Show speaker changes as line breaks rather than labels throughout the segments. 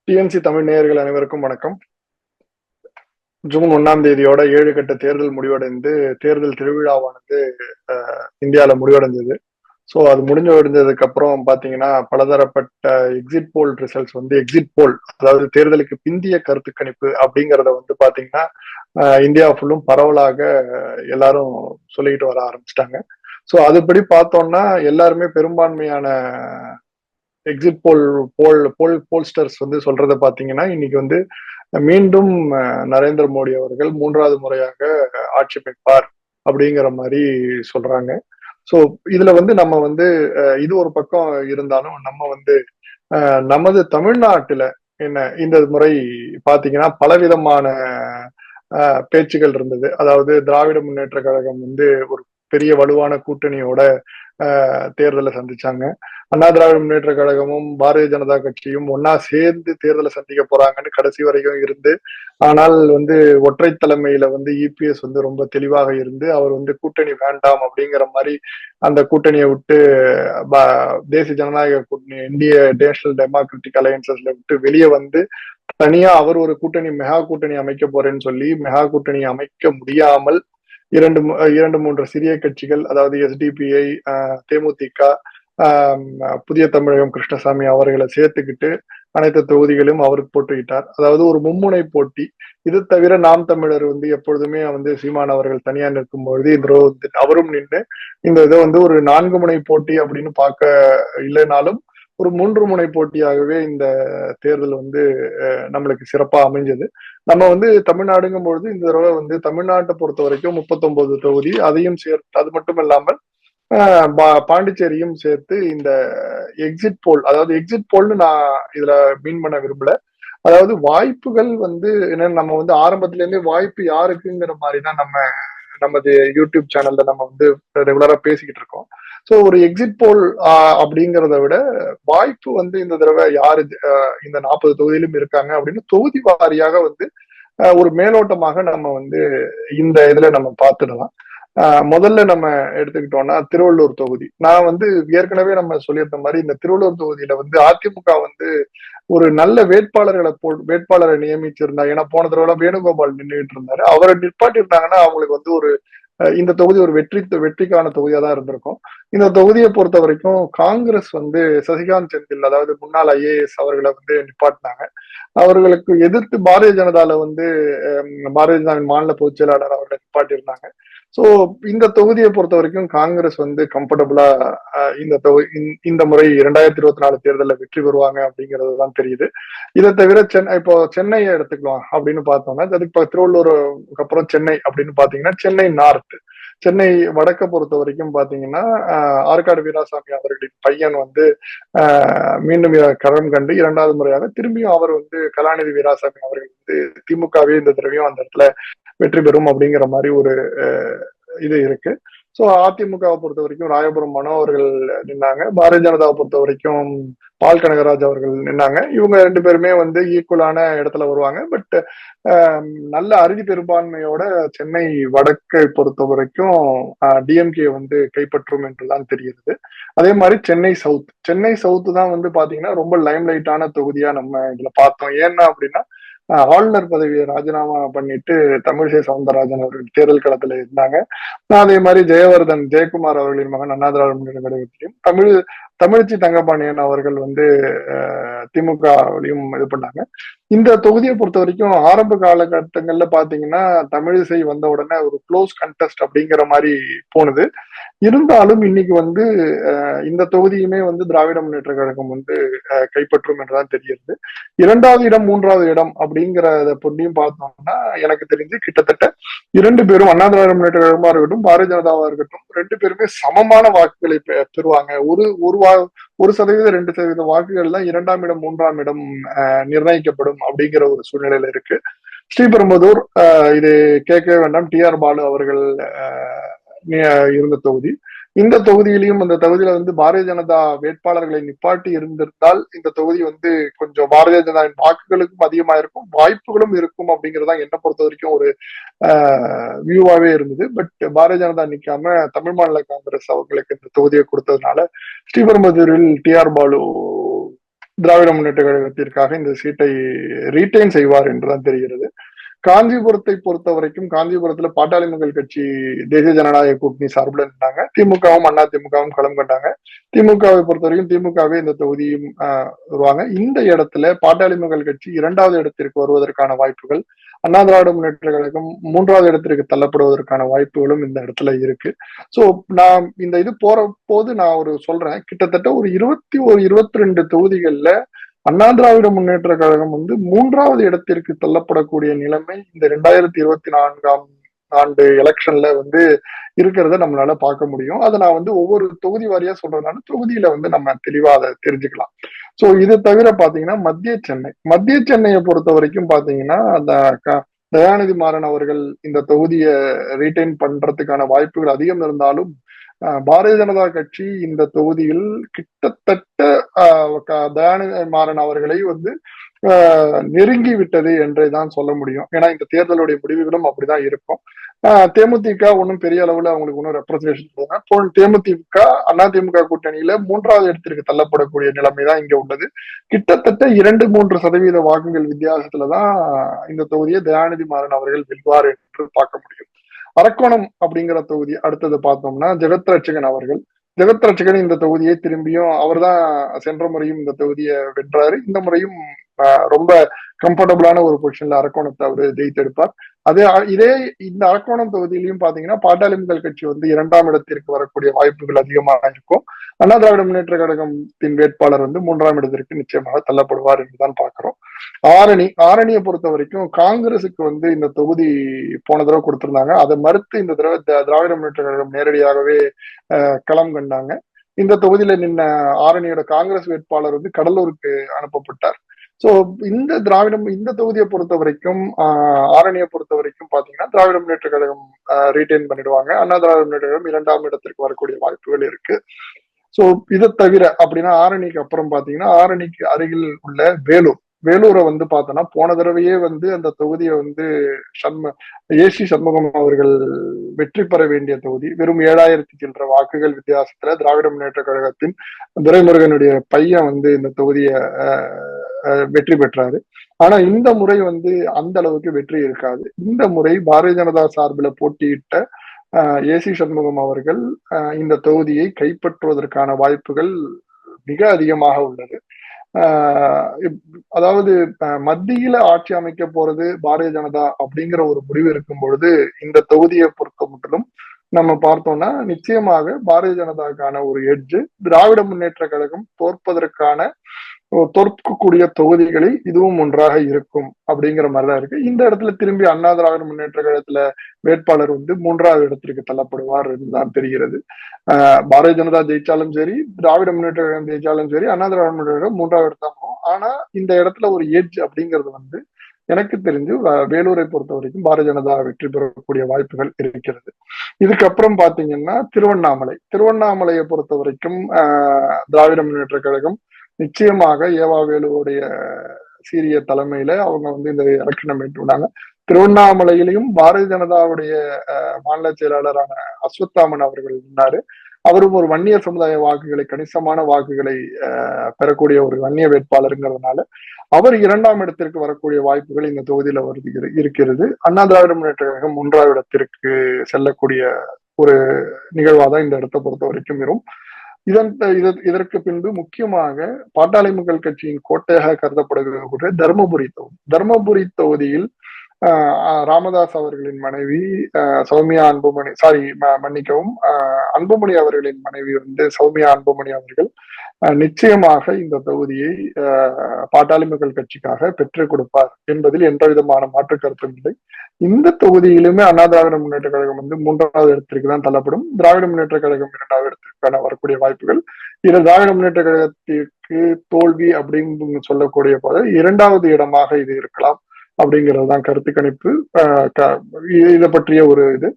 DNC Tamil நேயர்கள் அனைவருக்கும் வணக்கம். ஜூன் 1 7 கட்ட தேர்தல் முடிவடைந்து தேர்தல் திருவிழாவானது இந்தியால முடிவடைஞ்சது. ஸோ அது முடிஞ்சதுக்கு அப்புறம் பாத்தீங்கன்னா பலதரப்பட்ட எக்ஸிட் போல் ரிசல்ட்ஸ் எக்ஸிட் போல், அதாவது தேர்தலுக்கு பிந்திய கருத்து கணிப்பு அப்படிங்கறத பாத்தீங்கன்னா இந்தியா ஃபுல்லும் பரவலாக எல்லாரும் சொல்லிக்கிட்டு வர ஆரம்பிச்சிட்டாங்க. ஸோ அதுபடி பார்த்தோம்னா எல்லாருமே பெரும்பான்மையான எக்ஸிட் போல் போல் போல் போல்ஸ்டர்ஸ் சொல்றத பாத்தீங்கன்னா இன்னைக்கு மீண்டும் நரேந்திர மோடி அவர்கள் 3வது முறையாக ஆட்சி அமைப்பார் அப்படிங்கிற மாதிரி சொல்றாங்க. சோ இதுல நம்ம இது ஒரு பக்கம் இருந்தாலும் நமது தமிழ்நாட்டுல என்ன இந்த முறை பாத்தீங்கன்னா பலவிதமான பேச்சுகள் இருந்தது. அதாவது திராவிட முன்னேற்ற கழகம் ஒரு பெரிய வலுவான கூட்டணியோட தேர்தலை சந்திச்சாங்க. அண்ணா திராவிட முன்னேற்ற கழகமும் பாரதிய ஜனதா கட்சியும் ஒன்னா சேர்ந்து தேர்தலை சந்திக்க போறாங்கன்னு கடைசி வரைக்கும் இருந்து, ஆனால் ஒற்றை தலைமையில இபிஎஸ் ரொம்ப தெளிவாக இருந்து அவர் கூட்டணி வேண்டாம் அப்படிங்கிற மாதிரி அந்த கூட்டணியை விட்டு தேசிய ஜனநாயக கூட்டணி இந்திய நேஷனல் டெமோக்ராட்டிக் அலையன்சஸ்ல விட்டு வெளியே தனியா அவர் ஒரு கூட்டணி மெகா கூட்டணி அமைக்க போறேன்னு சொல்லி மெகா கூட்டணி அமைக்க முடியாமல் இரண்டு மூன்று சிறிய கட்சிகள், அதாவது எஸ்டிபிஐ, தேமுதிக, புதிய தமிழகம் கிருஷ்ணசாமி அவர்களை சேர்த்துக்கிட்டு அனைத்து தொகுதிகளும் அவருக்கு போட்டுக்கிட்டார். அதாவது ஒரு மும்முனை போட்டி. இது தவிர நாம் தமிழர் எப்பொழுதுமே சீமான் அவர்கள் தனியா நிற்கும் பொழுது அவரும் நின்று இந்த இதை ஒரு 4 முனை போட்டி அப்படின்னு பார்க்க இல்லைனாலும் ஒரு 3 முனை போட்டியாகவே இந்த தேர்தல் நம்மளுக்கு சிறப்பா அமைஞ்சது. நம்ம தமிழ்நாடுங்கும் பொழுது இந்த தடவை தமிழ்நாட்டை பொறுத்த வரைக்கும் 39 தொகுதி, அதையும் சேர்த்து அது மட்டும் இல்லாமல் பாண்டிச்சேரியும் சேர்த்து இந்த எக்ஸிட் போல், அதாவது எக்ஸிட் போல்னு நான் இதுல மீன் பண்ண விரும்பல. அதாவது வாய்ப்புகள் என்ன, நம்ம ஆரம்பத்துல இருந்தே வாய்ப்பு யாருக்குங்கிற மாதிரிதான் நமது யூடியூப் சேனல்ல நம்ம ரெகுலரா பேசிக்கிட்டு இருக்கோம். சோ ஒரு எக்ஸிட் போல் அப்படிங்கிறத விட வாய்ப்பு இந்த தடவை யாரு இந்த 40 தொகுதியிலும் இருக்காங்க அப்படின்னு தொகுதி வாரியாக ஒரு மேலோட்டமாக நம்ம இந்த இதுல நம்ம பார்த்துடலாம். முதல்ல நம்ம எடுத்துக்கிட்டோம்னா திருவள்ளூர் தொகுதி. நான் ஏற்கனவே நம்ம சொல்லியிருந்த மாதிரி இந்த திருவள்ளூர் தொகுதியில அதிமுக ஒரு நல்ல வேட்பாளரை நியமிச்சிருந்தா. ஏன்னா போன தடவை வேணுகோபால் நின்றுட்டு இருந்தாரு. அவரை நிற்பாட்டி இருந்தாங்கன்னா அவங்களுக்கு ஒரு இந்த தொகுதி ஒரு வெற்றிக்கான தொகுதியா தான் இருந்திருக்கும். இந்த தொகுதியை பொறுத்த வரைக்கும் காங்கிரஸ் சசிகாந்த் செந்தில், அதாவது முன்னாள் ஐஏஎஸ் அவர்களை நிப்பாட்டினாங்க. அவர்களுக்கு எதிர்த்து பாரதிய ஜனதால பாரதிய ஜனதாவின் மாநில பொதுச் செயலாளர் அவர்களை நிப்பாட்டியிருந்தாங்க. சோ இந்த தொகுதியை பொறுத்த வரைக்கும் காங்கிரஸ் கம்ஃபர்டபுளா இந்த முறை 2024 தேர்தலில் வெற்றி பெறுவாங்க அப்படிங்கிறது தான் தெரியுது. இதை தவிர இப்போ சென்னையை எடுத்துக்கலாம் அப்படின்னு பார்த்தோம்னா, இப்போ திருவள்ளூருக்கு அப்புறம் சென்னை அப்படின்னு பாத்தீங்கன்னா சென்னை நார்த், சென்னை வடக்க பொறுத்த வரைக்கும் பாத்தீங்கன்னா ஆற்காடு வீராசாமி அவர்களின் பையன் மீண்டும் களம் கண்டு 2வது முறையாக திரும்பியும் அவர் கலாநிதி வீராசாமி அவர்கள் திமுகவே இந்த தடவையும் அந்த இடத்துல வெற்றி பெறும் அப்படிங்கிற மாதிரி ஒரு இது இருக்கு. சோ அதிமுகவை பொறுத்த வரைக்கும் ராயபுரம் மனோ அவர்கள் நின்னாங்க. பாரதிய ஜனதாவை பொறுத்த வரைக்கும் பால் கனகராஜ் அவர்கள் நின்னாங்க. இவங்க 2 பேருமே ஈக்குவலான இடத்துல வருவாங்க. பட் நல்ல அறுதி பெரும்பான்மையோட சென்னை வடக்கை பொறுத்த வரைக்கும் டிஎம்கே கைப்பற்றும் என்றுதான் தெரிகிறது. அதே மாதிரி சென்னை சவுத் தான் பாத்தீங்கன்னா ரொம்ப லைம் லைட்டான தொகுதியா நம்ம இதுல பார்த்தோம். ஏன்னா அப்படின்னா ஆளுநர் பதவியை ராஜினாமா பண்ணிட்டு தமிழிசை சவுந்தரராஜன் அவர்கள் தேர்தல் களத்துல இருந்தாங்க. அதே மாதிரி ஜெயக்குமார் அவர்களின் மகன் அண்ணா திராவிட முன்னேற்ற கழகத்திலையும் தமிழச்சி தங்கபாண்டியன் அவர்கள் திமுகவிலையும் இது பண்ணாங்க. இந்த தொகுதியை பொறுத்த வரைக்கும் ஆரம்ப காலகட்டங்கள்ல பாத்தீங்கன்னா தமிழிசை வந்த உடனே ஒரு க்ளோஸ் கண்டெஸ்ட் அப்படிங்கிற மாதிரி போனது. இருந்தாலும் இன்னைக்கு இந்த தொகுதியுமே திராவிட முன்னேற்ற கழகம் கைப்பற்றும் என்றுதான் தெரிகிறது. 2வது இடம் 3வது இடம் அப்படிங்கிறத பொண்ணையும் பார்த்தோம்னா எனக்கு தெரிஞ்சு கிட்டத்தட்ட 2 பேரும் அண்ணா திராவிட முன்னேற்ற கழகமா இருக்கட்டும் பாரதிய ஜனதாவா இருக்கட்டும் 2 பேருமே சமமான வாக்குகளை பெறுவாங்க. ஒரு 1% 2% வாக்குகள் தான் 2ஆம் இடம் 3ஆம் இடம் நிர்ணயிக்கப்படும் அப்படிங்கிற ஒரு சூழ்நிலையில இருக்கு. ஸ்ரீபெரும்புதூர் இது கேட்கவே வேண்டாம், டிஆர் பாலு அவர்கள் இருந்த தொகுதி. இந்த தொகுதியிலையும் அந்த தொகுதியில பாரதிய ஜனதா வேட்பாளர்களை நிப்பாட்டி இருந்திருந்தால் இந்த தொகுதி கொஞ்சம் பாரதிய ஜனதாவின் வாக்குகளுக்கும் அதிகமா இருக்கும், வாய்ப்புகளும் இருக்கும் அப்படிங்கறதா என்னை பொறுத்த வரைக்கும் ஒரு வியூவாவே இருந்தது. பட் பாரதிய ஜனதா நிக்காம தமிழ் மாநில காங்கிரஸ் அவர்களுக்கு இந்த தொகுதியை கொடுத்ததுனால ஸ்ரீபெரும்புதூரில் டிஆர் பாலு திராவிட முன்னேற்ற கழகத்திற்காக இந்த சீட்டை ரீட்டைன் செய்வார் என்றுதான் தெரிகிறது. காஞ்சிபுரத்தை பொறுத்த வரைக்கும் காஞ்சிபுரத்துல பாட்டாளி மக்கள் கட்சி தேசிய ஜனநாயக கூட்டணி சார்பில் இருந்தாங்க. திமுகவும் அண்ணா திமுகவும் களம் கண்டாங்க. திமுகவை பொறுத்த வரைக்கும் திமுகவே இந்த தொகுதியும் வருவாங்க. இந்த இடத்துல பாட்டாளி மக்கள் கட்சி 2வது இடத்திற்கு வருவதற்கான வாய்ப்புகள், அண்ணா திராவிட முன்னேற்ற கழகம் 3வது இடத்திற்கு தள்ளப்படுவதற்கான வாய்ப்புகளும் இந்த இடத்துல இருக்கு. சோ நான் இந்த இது போற போது நான் ஒரு சொல்றேன், கிட்டத்தட்ட ஒரு 22 தொகுதிகள்ல அண்ணா திராவிட முன்னேற்ற கழகம் 3வது இடத்திற்கு தள்ளப்படக்கூடிய நிலைமை இந்த 2024ஆம் ஆண்டு எலெக்ஷன்ல இருக்கிறத நம்மளால பார்க்க முடியும். அதை நான் ஒவ்வொரு தொகுதி வாரியா சொல்றதுனால தொகுதியில நம்ம தெளிவா அதை தெரிஞ்சுக்கலாம். சோ இது தவிர பாத்தீங்கன்னா மத்திய சென்னையை பொறுத்த வரைக்கும் பாத்தீங்கன்னா அந்த தயாநிதி மாறன் அவர்கள் இந்த தொகுதியை ரீட்டைன் பண்றதுக்கான வாய்ப்புகள் அதிகம் இருந்தாலும் பாரதிய ஜனதா கட்சி இந்த தொகுதியில் கிட்டத்தட்ட தயாநிதி மாறன் அவர்களை நெருங்கி விட்டது என்றே தான் சொல்ல முடியும். ஏன்னா இந்த தேர்தலுடைய முடிவுகளும் அப்படிதான் இருக்கும். தேமுதிக ஒன்றும் பெரிய அளவுல அவங்களுக்கு ஒன்றும் ரெப்ரசன்டேஷன் தேமுதிக அதிமுக கூட்டணியில 3வது இடத்திற்கு தள்ளப்படக்கூடிய நிலைமைதான் இங்க உள்ளது. கிட்டத்தட்ட 2-3% வாக்குகள் வித்தியாசத்துலதான் இந்த தொகுதியை தயாநிதி மாறன் அவர்கள் வெல்வார் என்று பார்க்க முடியும். அரக்கோணம் அப்படிங்கிற தொகுதி அடுத்தது பார்த்தோம்னா ஜெகத் ரட்சகன் இந்த தொகுதியை திரும்பியும் அவர் தான் சென்ற முறையும் இந்த தொகுதியை வென்றாரு. இந்த முறையும் ரொம்ப கம்ஃபர்டபுளான ஒரு பொசிஷன்ல அரக்கோணத்தை அவர் ஜெயித்தெடுப்பார். இதே இந்த அரக்கோணம் தொகுதியிலையும் பாத்தீங்கன்னா பாட்டாளி மக்கள் கட்சி 2ஆம் இடத்திற்கு வரக்கூடிய வாய்ப்புகள் அதிகமாக இருக்கும். அண்ணா திராவிட முன்னேற்ற கழகத்தின் வேட்பாளர் 3ஆம் இடத்திற்கு நிச்சயமாக தள்ளப்படுவார் என்றுதான் பாக்குறோம். ஆரணியை பொறுத்த வரைக்கும் காங்கிரசுக்கு இந்த தொகுதி போன தடவை கொடுத்திருந்தாங்க. அதை மறுத்து இந்த தடவை திராவிட முன்னேற்ற கழகம் நேரடியாகவே களம் கண்டாங்க. இந்த தொகுதியில நின்ன ஆரணியோட காங்கிரஸ் வேட்பாளர் கடலூருக்கு அனுப்பப்பட்டார். சோ இந்த தொகுதியை பொறுத்த வரைக்கும் ஆரணியை பொறுத்த வரைக்கும் பாத்தீங்கன்னா திராவிட முன்னேற்ற கழகம் ரீட்டைன் பண்ணிடுவாங்க. அண்ணா திராவிட முன்னேற்ற கழகம் 2ஆம் இடத்திற்கு வரக்கூடிய வாய்ப்புகள் இருக்கு. சோ இதை தவிர அப்படின்னா ஆரணிக்கு அப்புறம் பாத்தீங்கன்னா ஆரணிக்கு அருகில் உள்ள வேலூரை பார்த்தோம்னா போன தடவையே அந்த தொகுதியை ஏசி சண்முகம் அவர்கள் வெற்றி பெற வேண்டிய தொகுதி. வெறும் 7000 சில்லற வாக்குகள் வித்தியாசத்துல திராவிட முன்னேற்ற கழகத்தின் துரைமுருகனுடைய பையன் இந்த தொகுதியை வெற்றி பெற்றாரு. ஆனா இந்த முறை அந்த அளவுக்கு வெற்றி இருக்காது. இந்த முறை பாரதிய ஜனதா சார்பில் போட்டியிட்ட ஏசி சண்முகம் அவர்கள் இந்த தொகுதியை கைப்பற்றுவதற்கான வாய்ப்புகள் மிக அதிகமாக உள்ளது. அதாவது மத்தியில ஆட்சி அமைக்க போறது பாரதிய ஜனதா அப்படிங்கிற ஒரு முடிவு இருக்கும் பொழுது இந்த தொகுதியை பொறுத்த மட்டும் நம்ம பார்த்தோம்னா நிச்சயமாக பாரதிய ஜனதாக்கான ஒரு எட்ஜ் திராவிட முன்னேற்ற கழகம் தோற்கக்கூடிய தொகுதிகளில் இதுவும் ஒன்றாக இருக்கும் அப்படிங்கிற மாதிரிதான் இருக்கு. இந்த இடத்துல திரும்பி அண்ணா திராவிட முன்னேற்ற கழகத்துல வேட்பாளர் 3ஆவது இடத்திற்கு தள்ளப்படுவார் என்றுதான் தெரிகிறது. பாரதிய ஜனதா ஜெயிச்சாலும் சரி, திராவிட முன்னேற்ற கழகம் ஜெயிச்சாலும் சரி, அண்ணா திராவிட முன்னேற்ற கழகம் 3ஆவது இடத்தான் போகும். ஆனா இந்த இடத்துல ஒரு எட்ஜ் அப்படிங்கிறது எனக்கு தெரிஞ்சு வேலூரை பொறுத்த வரைக்கும் பாரதிய ஜனதா வெற்றி பெறக்கூடிய வாய்ப்புகள் இருக்கிறது. இதுக்கப்புறம் பாத்தீங்கன்னா திருவண்ணாமலையை பொறுத்த வரைக்கும் திராவிட முன்னேற்ற கழகம் நிச்சயமாக ஏவா வேலுவுடைய சீரிய தலைமையில அவங்க இந்த எலெக்ஷனை மேற்கொண்டாங்க. திருவண்ணாமலையிலையும் பாரதிய ஜனதாவுடைய மாநில செயலாளரான அஸ்வத்தாமன் அவர்கள் இருந்தாரு. அவரும் ஒரு வன்னியர் சமுதாய வாக்குகளை, கணிசமான வாக்குகளை பெறக்கூடிய ஒரு வன்னிய வேட்பாளருங்கிறதுனால அவர் 2ஆம் இடத்திற்கு வரக்கூடிய வாய்ப்புகள் இந்த தொகுதியில இருக்கிறது. அண்ணா திராவிட முன்னேற்ற கழகம் 3ஆவது இடத்திற்கு செல்லக்கூடிய ஒரு நிகழ்வாதான் இந்த இடத்தை பொறுத்த வரைக்கும் வரும். இதற்கு பின்பு முக்கியமாக பாட்டாளி மக்கள் கட்சியின் கோட்டையாக கருதப்படுகிற தர்மபுரி தொகுதியில் ராமதாஸ் அவர்களின் மனைவி சௌமியா அன்புமணி மன்னிக்கவும் அன்புமணி அவர்களின் மனைவி சௌமியா அன்புமணி அவர்கள் நிச்சயமாக இந்த தொகுதியை பாட்டாளி மக்கள் கட்சிக்காக பெற்றுக் கொடுப்பார் என்பதில் எந்த விதமான மாற்று கருத்தும் இல்லை. இந்த தொகுதியிலுமே அண்ணா திராவிட முன்னேற்ற கழகம் 3ஆவது இடத்திற்கு தான் தள்ளப்படும். திராவிட முன்னேற்ற கழகம் 2ஆவது இடத்திற்கான வரக்கூடிய வாய்ப்புகள். இதில் திராவிட முன்னேற்ற கழகத்திற்கு தோல்வி அப்படின்னு சொல்லக்கூடிய போது 2ஆவது இடமாக இது இருக்கலாம் அப்படிங்கிறதுதான் கருத்து கணிப்பு. இதை பற்றிய ஒரு இது.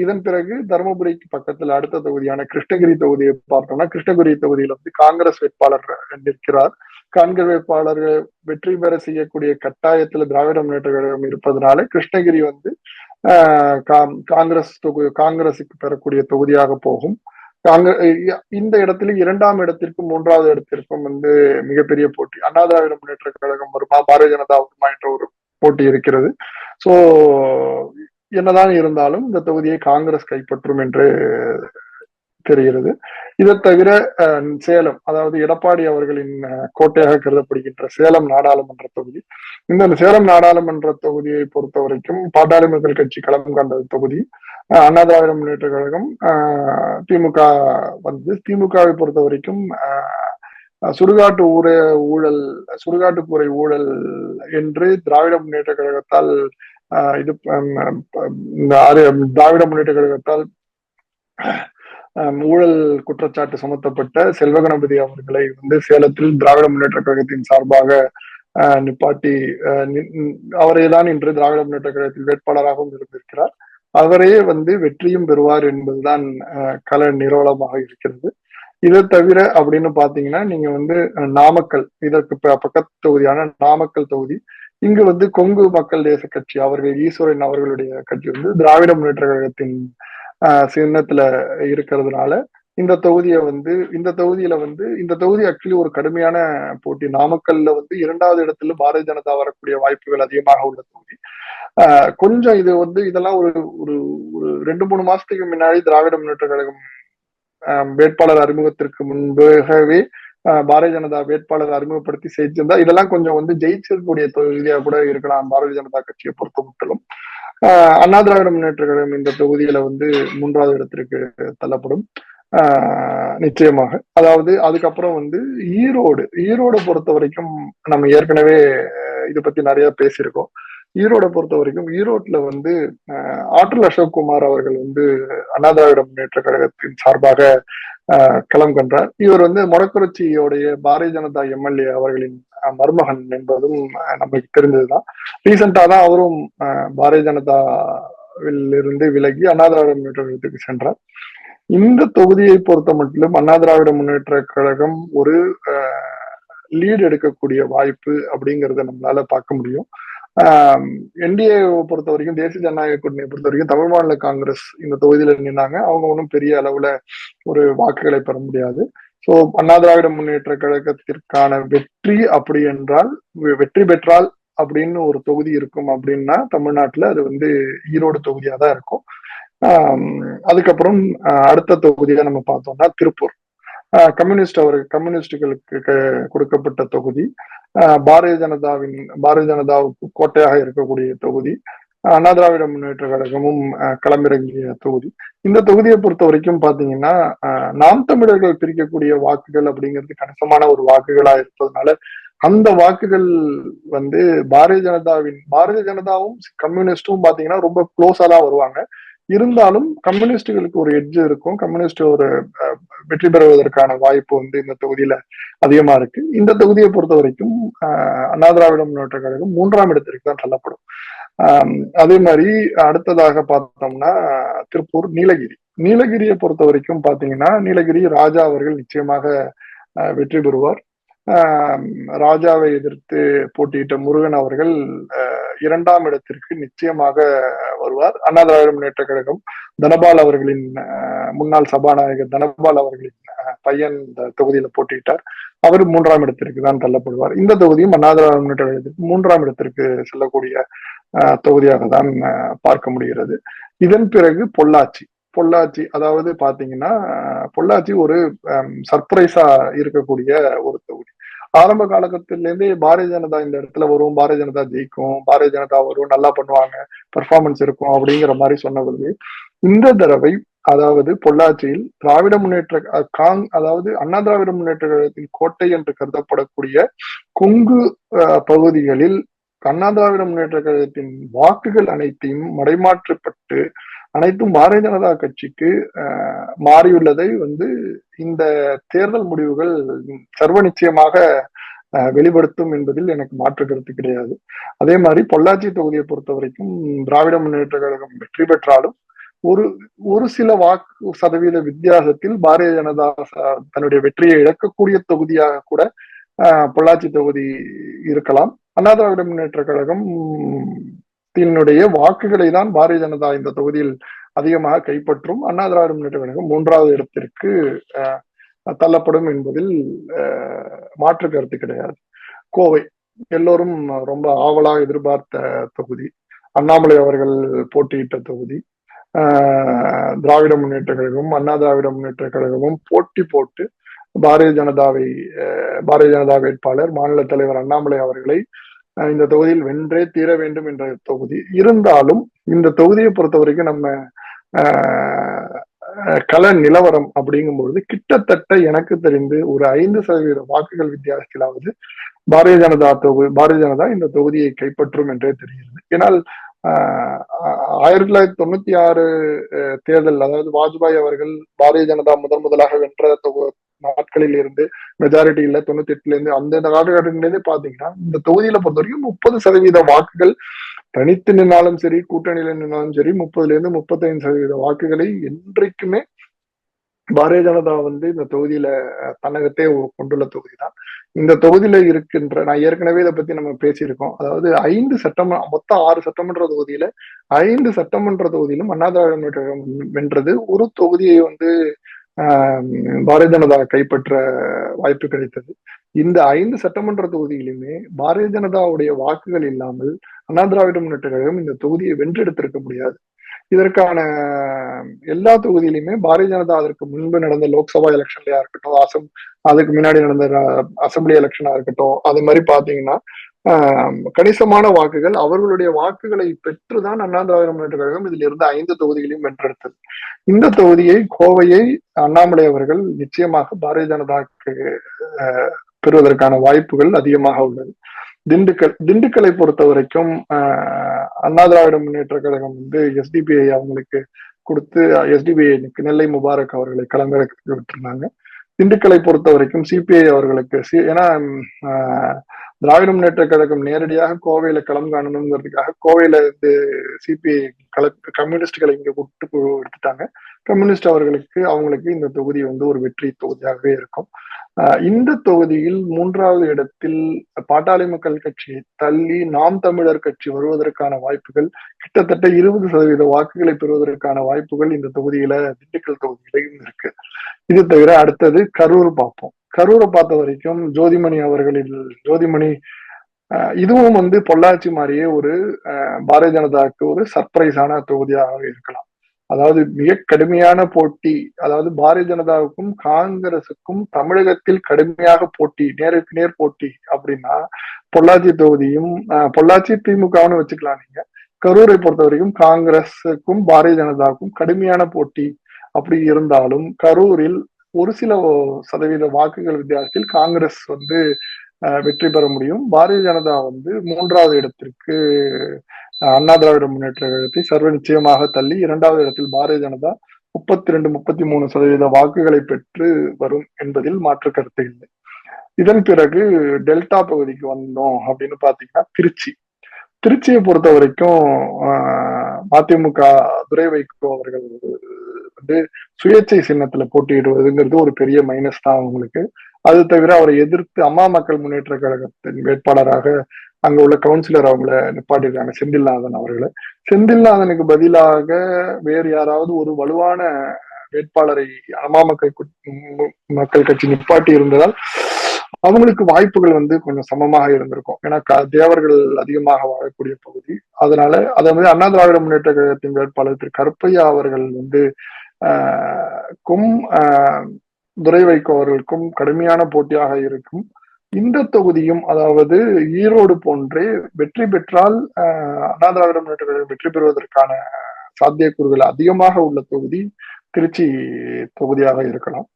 இதன் பிறகு தருமபுரிக்கு பக்கத்துல அடுத்த தொகுதியான கிருஷ்ணகிரி தொகுதியை பார்த்தோம்னா கிருஷ்ணகிரி தொகுதியில காங்கிரஸ் வேட்பாளர் நிற்கிறார். காங்கிரஸ் வேட்பாளர்கள் வெற்றி பெற செய்யக்கூடிய கட்டாயத்துல திராவிட முன்னேற்ற கழகம் இருப்பதனால கிருஷ்ணகிரி காங்கிரஸுக்கு பெறக்கூடிய தொகுதியாக போகும். அங்க இந்த இடத்துல 2ஆம் இடத்திற்கும் 3வது இடத்திற்கும் மிகப்பெரிய போட்டி. அண்ணா திராவிட முன்னேற்ற கழகம் வருமா, பாரதிய ஜனதா வருமா என்ற ஒரு போட்டி இருக்கிறது. சோ என்னதான் இருந்தாலும் இந்த தொகுதியை காங்கிரஸ் கைப்பற்றும் என்று தெரிகிறது. இதை தவிர சேலம், அதாவது எடப்பாடி அவர்களின் கோட்டையாக கருதப்படுகின்ற சேலம் நாடாளுமன்ற தொகுதி. இந்த சேலம் நாடாளுமன்ற தொகுதியை பொறுத்த வரைக்கும் பாட்டாளி மக்கள் கட்சி களம் கண்ட தொகுதி. அண்ணா திராவிட முன்னேற்ற கழகம் திமுக திமுகவை பொறுத்த வரைக்கும் சுடுகாட்டு ஊழல், சுடுகாட்டுக்கூரை ஊழல் என்று திராவிட முன்னேற்ற கழகத்தால் இது திராவிட முன்னேற்ற கழகத்தால் ஊழல் குற்றச்சாட்டு சுமத்தப்பட்ட செல்வ கணபதி அவர்களை சேலத்தில் திராவிட முன்னேற்ற கழகத்தின் சார்பாக நிப்பாட்டி அவரே தான் இன்று திராவிட முன்னேற்ற கழகத்தில் வேட்பாளராகவும் இருந்திருக்கிறார். அவரே வெற்றியும் பெறுவார் என்பதுதான் கள நிரோலமாக இருக்கிறது. இதை தவிர அப்படின்னு பாத்தீங்கன்னா நீங்க நாமக்கல், இதற்கு பக்கத்து தொகுதியான நாமக்கல் தொகுதி, இங்கு கொங்கு மக்கள் தேச கட்சி அவர்கள் ஈஸ்வரன் அவர்களுடைய கட்சி திராவிட முன்னேற்ற கழகத்தின் சின்னத்துல இருக்கிறதுனால இந்த தொகுதியை இந்த தொகுதியில இந்த தொகுதி ஆக்சுவலி ஒரு கடுமையான போட்டி. நாமக்கல்ல 2வது இடத்துல பாரதிய ஜனதா வரக்கூடிய வாய்ப்புகள் அதிகமாக உள்ள தொகுதி. கொஞ்சம் இது இதெல்லாம் ஒரு ஒரு ஒரு 2-3 மாசத்துக்கு முன்னாடி திராவிட முன்னேற்ற கழகம் வேட்பாளர் அறிமுகத்திற்கு முன்பாகவே பாரதிய ஜனதா வேட்பாளர் அறிமுகப்படுத்தி செய்திருந்தா இதெல்லாம் கொஞ்சம் ஜெயிச்சிருக்கக்கூடிய தொகுதியா கூட இருக்கலாம் பாரதிய ஜனதா கட்சியை பொறுத்த மட்டும். அண்ணா திராவிட முன்னேற்ற கழகம் இந்த தொகுதியில 3வது இடத்திற்கு தள்ளப்படும் நிச்சயமாக. அதாவது அதுக்கப்புறம் ஈரோடு பொறுத்த வரைக்கும் நம்ம ஏற்கனவே இதை பத்தி நிறைய பேசியிருக்கோம். ஈரோட பொறுத்த வரைக்கும் ஈரோட்ல ஆற்றல் அசோக்குமார் அவர்கள் அண்ணா திராவிட முன்னேற்ற கழகத்தின் சார்பாக களம் கண்டார். இவர் மொடக்குறிச்சியோடைய பாரதிய ஜனதா எம்எல்ஏ அவர்களின் மருமகன் என்பதும் நமக்கு தெரிஞ்சதுதான். ரீசெண்டா தான் அவரும் பாரதிய ஜனதாவில் இருந்து விலகி அண்ணா திராவிட முன்னேற்ற கழகத்துக்கு சென்றார். இந்த தொகுதியை பொறுத்த மட்டும் அண்ணா திராவிட முன்னேற்ற கழகம் ஒரு லீடு எடுக்கக்கூடிய வாய்ப்பு அப்படிங்கறத நம்மளால பார்க்க முடியும். என்டிஏ பொறுத்த வரைக்கும், தேசிய ஜனநாயக கூட்டணியை பொறுத்த வரைக்கும் தமிழ் மாநில காங்கிரஸ் இந்த தொகுதியில நின்னாங்க. அவங்க ஒன்றும் பெரிய அளவுல ஒரு வாக்குகளை பெற முடியாது. சோ அண்ணா திராவிட முன்னேற்ற கழகத்திற்கான வெற்றி அப்படி என்றால், வெற்றி பெற்றால் அப்படின்னு ஒரு தொகுதி இருக்கும் அப்படின்னா தமிழ்நாட்டுல அது ஈரோடு தொகுதியா தான் இருக்கும். அதுக்கப்புறம் அடுத்த தொகுதியை நம்ம பார்த்தோம்னா திருப்பூர், கம்யூனிஸ்டுகளுக்கு கொடுக்கப்பட்ட தொகுதி, பாரதிய ஜனதாவுக்கு கோட்டையாக இருக்கக்கூடிய தொகுதி, அண்ணா திராவிட முன்னேற்ற கழகமும் களமிறங்கிய தொகுதி. இந்த தொகுதியை பொறுத்த வரைக்கும் பாத்தீங்கன்னா நாம் தமிழர்கள் பிரிக்கக்கூடிய வாக்குகள் அப்படிங்கிறது கணிசமான ஒரு வாக்குகளா இருப்பதனால அந்த வாக்குகள் பாரதிய ஜனதாவும் கம்யூனிஸ்டும் பாத்தீங்கன்னா ரொம்ப க்ளோஸா தான் வருவாங்க. இருந்தாலும் கம்யூனிஸ்டுகளுக்கு ஒரு எட்ஜ் இருக்கும். கம்யூனிஸ்ட் ஒரு வெற்றி பெறுவதற்கான வாய்ப்பு இந்த தொகுதியில அதிகமா இருக்கு. இந்த தொகுதியை பொறுத்த வரைக்கும் அண்ணா திராவிட முன்னேற்ற கழகம் 3ஆம் இடத்திற்கு தான் தள்ளப்படும். அதே மாதிரி அடுத்ததாக பார்த்தோம்னா திருப்பூர், நீலகிரியை பொறுத்த வரைக்கும் பாத்தீங்கன்னா நீலகிரி ராஜா அவர்கள் நிச்சயமாக வெற்றி பெறுவார். ராஜாவை எதிர்த்து போட்டியிட்ட முருகன் அவர்கள் 2ஆம் இடத்திற்கு நிச்சயமாக வருவார். அண்ணா திராவிட முன்னேற்ற கழகம் தனபால் அவர்களின் முன்னாள் சபாநாயகர் தனபால் அவர்களின் பையன் இந்த தொகுதியில போட்டியிட்டார். அவர் 3ஆம் இடத்திற்கு தான் தள்ளப்படுவார். இந்த தொகுதியும் அண்ணா திராவிட முன்னேற்ற கழகத்திற்கு 3ஆம் இடத்திற்கு செல்லக்கூடிய தொகுதியாக தான் பார்க்க முடிகிறது. இதன் பிறகு பொள்ளாச்சி, அதாவது பாத்தீங்கன்னா பொள்ளாச்சி ஒரு சர்ப்ரைஸா இருக்கக்கூடிய ஒரு தொகுதி. ஆரம்ப காலகட்டத்திலேருந்தே பாரதிய ஜனதா இந்த இடத்துல வரும், பாரதிய ஜனதா ஜெயிக்கும், பாரதிய ஜனதா வரும், நல்லா பண்ணுவாங்க, பெர்ஃபார்மன்ஸ் இருக்கும் அப்படிங்கிற மாதிரி சொன்னது இந்த தடவை, அதாவது பொள்ளாச்சியில் திராவிட முன்னேற்ற அதாவது அண்ணா திராவிட முன்னேற்ற கழகத்தின் கோட்டை என்று கருதப்படக்கூடிய கொங்கு பகுதிகளில் அண்ணா திராவிட முன்னேற்ற கழகத்தின் வாக்குகள் அனைத்தையும் மடைமாற்றப்பட்டு அனைத்தும் பாரதிய ஜனதா கட்சிக்கு மாறியுள்ளதை இந்த தேர்தல் முடிவுகள் சர்வ நிச்சயமாக வெளிப்படுத்தும் என்பதில் எனக்கு மாற்று கருத்து கிடையாது. அதே மாதிரி பொள்ளாச்சி தொகுதியை பொறுத்த வரைக்கும் திராவிட முன்னேற்ற கழகம் வெற்றி பெற்றாலும் ஒரு சில வாக்கு சதவீத வித்தியாசத்தில் பாரதிய ஜனதா தன்னுடைய வெற்றியை இழக்கக்கூடிய தொகுதியாக கூட பொள்ளாச்சி தொகுதி இருக்கலாம். அண்ணா திராவிட முன்னேற்ற கழகம் வாக்குகளை தான் பாரதிய ஜனதா இந்த தொகுதியில் அதிகமாக கைப்பற்றும். அண்ணா திராவிட முன்னேற்ற கழகம் 3வது இடத்திற்கு தள்ளப்படும் என்பதில் மாற்று கருத்து கிடையாது. கோவை எல்லோரும் ரொம்ப ஆவலாக எதிர்பார்த்த தொகுதி. அண்ணாமலை அவர்கள் போட்டியிட்ட தொகுதி. திராவிட முன்னேற்ற கழகமும் அண்ணா திராவிட முன்னேற்ற கழகமும் போட்டி போட்டு பாரதிய ஜனதா வேட்பாளர் மாநில தலைவர் அண்ணாமலை அவர்களை இந்த தொகுதியில் வென்றே தீர வேண்டும் என்ற தொகுதி. இருந்தாலும் இந்த தொகுதியை பொறுத்த வரைக்கும் நம்ம கள நிலவரம் அப்படிங்கும்பொழுது கிட்டத்தட்ட எனக்கு தெரிந்து ஒரு 5% வாக்குகள் வித்தியாசத்திலாவது பாரதிய ஜனதா இந்த தொகுதியை கைப்பற்றும் என்றே தெரிகிறது. ஏன்னால் 1996 தேர்தல், அதாவது வாஜ்பாய் அவர்கள் பாரதிய ஜனதா முதலாக வென்ற நாட்களில் இருந்து மெஜாரிட்டி இல்ல, 98ல இருந்து அந்த காலகட்டத்திலிருந்து பாத்தீங்கன்னா இந்த தொகுதியில பொறுத்த வரைக்கும் 30% வாக்குகள் தனித்து நின்னாலும் சரி, கூட்டணியில நின்னாலும் சரி, 30% வாக்குகளை என்றைக்குமே பாரதிய ஜனதா இந்த தொகுதியில தன்னகத்தே கொண்டுள்ள தொகுதி தான். இந்த தொகுதியில இருக்கின்ற, நான் ஏற்கனவே இதை பத்தி நம்ம பேசியிருக்கோம், அதாவது 5 மொத்தம் 6 சட்டமன்ற தொகுதியில 5 சட்டமன்ற தொகுதியிலும் அண்ணா திராவிட முன்னேற்ற கழகம் வென்றது. ஒரு தொகுதியை பாரதிய ஜனதா கைப்பற்ற வாய்ப்பு கிடைத்தது. இந்த 5 சட்டமன்ற தொகுதியிலுமே பாரதிய ஜனதாவுடைய வாக்குகள் இல்லாமல் அண்ணா திராவிட முன்னேற்ற கழகம் இந்த தொகுதியை வென்றெடுத்திருக்க முடியாது. இதற்கான எல்லா தொகுதியிலுமே பாரதிய ஜனதா அதற்கு முன்பு நடந்த லோக்சபா எலெக்ஷன்லயா இருக்கட்டும், அதுக்கு முன்னாடி நடந்த அசம்பிளி எலெக்ஷனா இருக்கட்டும், அது மாதிரி பாத்தீங்கன்னா கணிசமான வாக்குகள், அவர்களுடைய வாக்குகளை பெற்றுதான் அண்ணா திராவிட முன்னேற்ற கழகம் இதில் இருந்து 5 தொகுதிகளையும் வென்றெடுத்தது. இந்த தொகுதியை, கோவையை அண்ணாமலை அவர்கள் நிச்சயமாக பாரதிய ஜனதாக்கு பெறுவதற்கான வாய்ப்புகள் அதிகமாக உள்ளது. திண்டுக்கலை பொறுத்த வரைக்கும் அண்ணா திராவிட முன்னேற்ற கழகம் எஸ்டிபிஐ அவங்களுக்கு கொடுத்து, எஸ்டிபிஐ நெல்லை முபாரக் அவர்களை களமிறக்கி விட்டுருந்தாங்க. திண்டுக்கலை பொறுத்த வரைக்கும் சிபிஐ அவர்களுக்கு, ஏன்னா திராவிட முன்னேற்ற கழகம் நேரடியாக கோவையில களம் காணணுங்கிறதுக்காக கோவையில சிபிஐ கம்யூனிஸ்டுகளை இங்க கூப்பிட்டு எடுத்துட்டாங்க. கம்யூனிஸ்ட் அவங்களுக்கு இந்த தொகுதி ஒரு வெற்றி தொகுதியாகவே இருக்கும். இந்த தொகுதியில் 3வது இடத்தில் பாட்டாளி மக்கள் கட்சியை தள்ளி நாம் தமிழர் கட்சி வருவதற்கான வாய்ப்புகள், கிட்டத்தட்ட 20% வாக்குகளை பெறுவதற்கான வாய்ப்புகள் இந்த தொகுதியில, திண்டுக்கல் தொகுதியிலையும் இருக்கு. இது தவிர அடுத்தது கரூர் பார்ப்போம். கரூரை பார்த்த வரைக்கும் ஜோதிமணி இதுவும் பொள்ளாச்சி மாதிரியே ஒரு பாரதிய ஜனதாவுக்கு ஒரு சர்ப்ரைஸான தொகுதியாக இருக்கலாம். அதாவது மிக கடுமையான போட்டி, அதாவது பாரதிய ஜனதாவுக்கும் காங்கிரசுக்கும் தமிழகத்தில் கடுமையாக போட்டி, நேருக்கு நேர் போட்டி அப்படின்னா பொள்ளாச்சி தொகுதியும், பொள்ளாச்சி திமுகன்னு வச்சுக்கலாம் நீங்க. கரூரை பொறுத்த வரைக்கும் காங்கிரஸுக்கும் பாரதிய ஜனதாவுக்கும் கடுமையான போட்டி அப்படி இருந்தாலும் கரூரில் ஒரு சில சதவீத வாக்குகள் வித்தியாசத்தில் காங்கிரஸ் வெற்றி பெற முடியும். பாரதிய ஜனதா 3வது இடத்திற்கு அண்ணா திராவிட முன்னேற்ற கழகத்தை சர்வ நிச்சயமாக தள்ளி 2வது இடத்தில் பாரதிய ஜனதா 32-33% வாக்குகளை பெற்று வரும் என்பதில் மாற்று கருத்து இல்லை. இதன் பிறகு டெல்டா பகுதிக்கு வந்தோம் அப்படின்னு பாத்தீங்கன்னா திருச்சியை பொறுத்த வரைக்கும் மதிமுக துரை வைகோ அவர்கள் சுயேட்சை சின்னத்துல போட்டியிடுவதுங்கிறது ஒரு பெரிய மைனஸ் தான் அவங்களுக்கு. அது தவிர அவரை எதிர்த்து அம்மா மக்கள் முன்னேற்ற கழகத்தின் வேட்பாளராக அங்க உள்ள கவுன்சிலர் அவங்கள நிப்பாட்டிருக்காங்க, செந்தில்நாதன் அவர்களை. செந்தில்நாதனுக்கு பதிலாக வேறு யாராவது ஒரு வலுவான வேட்பாளரை அம்மா மக்கள் கட்சி நிப்பாட்டி இருந்ததால் அவங்களுக்கு வாய்ப்புகள் கொஞ்சம் சமமாக இருந்திருக்கும். ஏன்னா தேவர்கள் அதிகமாக வாழக்கூடிய பகுதி. அதனால அண்ணா திராவிட முன்னேற்ற கழகத்தின் வேட்பாளர் திரு கருப்பையா அவர்கள் துரை வைகோ அவர்களுக்கும் கடுமையான போட்டியாக இருக்கும். இந்த தொகுதியும், அதாவது ஈரோடு போன்றே வெற்றி பெற்றால் அண்ணா திராவிட முன்னேற்ற கழகம் வெற்றி பெறுவதற்கான சாத்தியக்கூறுகள் அதிகமாக உள்ள தொகுதி திருச்சி தொகுதியாக இருக்கலாம்.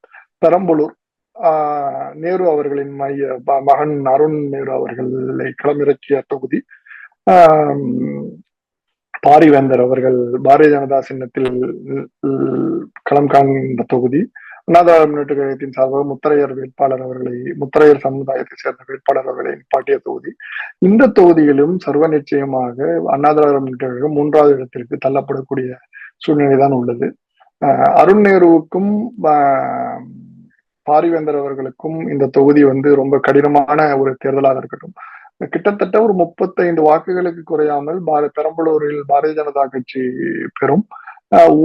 பெரம்பலூர் நேரு அவர்களின் மகன் அருண் நேரு அவர்களை களமிறக்கிய தொகுதி. பாரிவேந்தர் அவர்கள் பாரதிய ஜனதா சின்னத்தில் களம் காண்கின்ற தொகுதி. அண்ணா திராவிட முன்னேற்ற கழகத்தின் சார்பாக முத்தரையர் சமுதாயத்தை சேர்ந்த வேட்பாளர் அவர்களை நிப்பாட்டிய தொகுதி. இந்த தொகுதியிலும் சர்வ நிச்சயமாக அண்ணா திராவிட முன்னேற்ற கழகம் 3வது இடத்திற்கு தள்ளப்படக்கூடிய சூழ்நிலைதான் உள்ளது. அருண் நேருவுக்கும் பாரிவேந்தர் அவர்களுக்கும் இந்த தொகுதி ரொம்ப கடினமான ஒரு தேர்தலாக இருக்கட்டும். கிட்டத்தட்ட ஒரு 35 வாக்குகளுக்கு குறையாமல் பெரம்பலூரில் பாரதிய ஜனதா கட்சி பெறும்.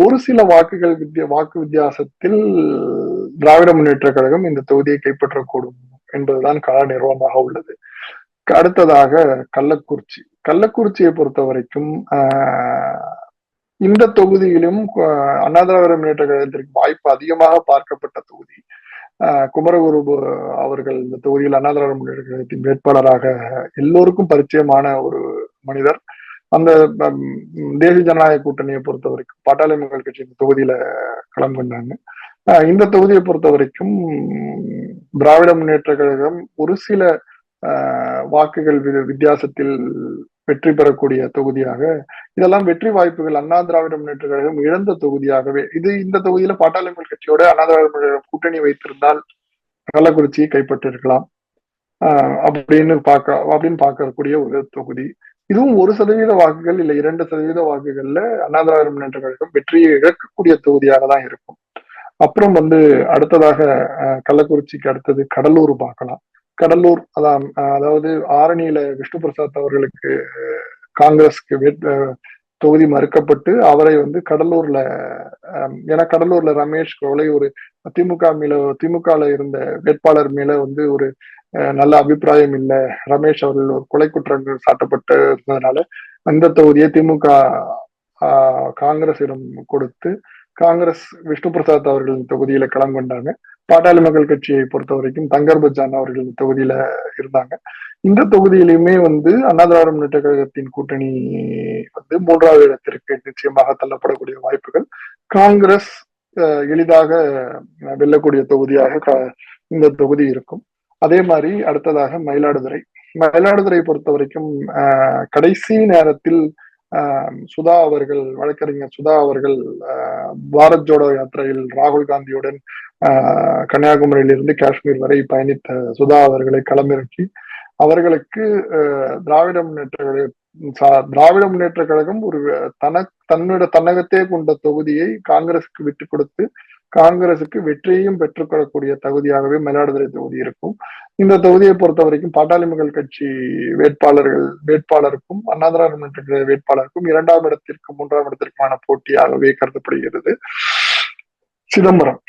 ஒரு சில வாக்கு வித்தியாசத்தில் திராவிட முன்னேற்ற கழகம் இந்த தொகுதியை கைப்பற்றக்கூடும் என்பதுதான் கள நிர்வாகமாக உள்ளது. அடுத்ததாக கள்ளக்குறிச்சி. கள்ளக்குறிச்சியை பொறுத்த வரைக்கும் இந்த தொகுதியிலும் அண்ணா திராவிட முன்னேற்ற கழகத்திற்கு வாய்ப்பு அதிகமாக பார்க்கப்பட்ட தொகுதி. குமரகுரு அவர்கள் இந்த தொகுதியில் அண்ணா திராவிட முன்னேற்ற கழகத்தின் வேட்பாளராக எல்லோருக்கும் பரிச்சயமான ஒரு மனிதர். அந்த தேசிய ஜனநாயக கூட்டணியை பொறுத்த வரைக்கும் பாட்டாளி மக்கள் கட்சி இந்த தொகுதியில களம் கொண்டாங்க. இந்த தொகுதியை பொறுத்த வரைக்கும் திராவிட முன்னேற்ற கழகம் ஒரு சில வாக்குகள் வித்தியாசத்தில் வெற்றி பெறக்கூடிய தொகுதியாக, இதெல்லாம் வெற்றி வாய்ப்புகள் அண்ணா திராவிட முன்னேற்ற கழகம் இழந்த தொகுதியாகவே இந்த தொகுதியில பாட்டாளி மக்கள் கட்சியோட அண்ணா திராவிட முன்னேற்ற கூட்டணி வைத்திருந்தால் கள்ளக்குறிச்சியை கைப்பற்றிருக்கலாம் அப்படின்னு பார்க்கக்கூடிய ஒரு தொகுதி. இதுவும் 1% வாக்குகள் இல்ல 2% வாக்குகள்ல அண்ணா திராவிட முன்னேற்ற கழகம் வெற்றியை இழக்கக்கூடிய தொகுதியாக தான் இருக்கும். அப்புறம் அடுத்ததாக கள்ளக்குறிச்சிக்கு அடுத்தது கடலூர் பார்க்கலாம். கடலூர் அதாவது ஆரணியில விஷ்ணு பிரசாத் அவர்களுக்கு காங்கிரஸ்க்கு தொகுதி மறுக்கப்பட்டு அவரை கடலூர்ல ஏன்னா கடலூர்ல ரமேஷ் கொலை ஒரு திமுகல இருந்த வேட்பாளர் மேல ஒரு நல்ல அபிப்பிராயம் இல்லை, ரமேஷ் அவர்கள் ஒரு கொலை குற்றங்கள் சாட்டப்பட்டு இருந்ததுனால அந்த தொகுதியை திமுக காங்கிரசிடம் கொடுத்து காங்கிரஸ் விஷ்ணு பிரசாத் அவர்களின் தொகுதியில களம் கொண்டாங்க. பாட்டாளி மக்கள் கட்சியை பொறுத்த வரைக்கும் தங்கர் பச்சான் அவர்கள் தொகுதியில இருந்தாங்க. இந்த தொகுதியிலுமே அண்ணா திராவிட முன்னேற்ற கழகத்தின் கூட்டணி 3வது இடத்திற்கு நிச்சயமாக தள்ளப்படக்கூடிய வாய்ப்புகள், காங்கிரஸ் எளிதாக வெல்லக்கூடிய தொகுதியாக இந்த தொகுதி இருக்கும். அதே மாதிரி அடுத்ததாக மயிலாடுதுறை பொறுத்த வரைக்கும் கடைசி நேரத்தில் சுதா அவர்கள் வழக்கறிஞர் சுதா அவர்கள் பாரத் ஜோடோ யாத்திரையில் ராகுல் காந்தியுடன் கன்னியாகுமரியிலிருந்து காஷ்மீர் வரை பயணித்த சுதா அவர்களை களமிறக்கி அவர்களுக்கு திராவிட முன்னேற்ற கழகம் ஒரு தன்னகத்தே கொண்ட தொகுதியை காங்கிரசுக்கு விட்டு கொடுத்து காங்கிரசுக்கு வெற்றியையும் பெற்றுக்கொள்ளக்கூடிய தகுதியாகவே மயிலாடுதுறை தொகுதி இருக்கும். இந்த தொகுதியை பொறுத்த வரைக்கும் பாட்டாளி மக்கள் கட்சி வேட்பாளருக்கும் அண்ணா திராவிட முன்னேற்ற கழக வேட்பாளருக்கும் 2ஆம் இடத்திற்கும் 3ஆம் இடத்திற்குமான போட்டியாகவே கருதப்படுகிறது. சிதம்பரம்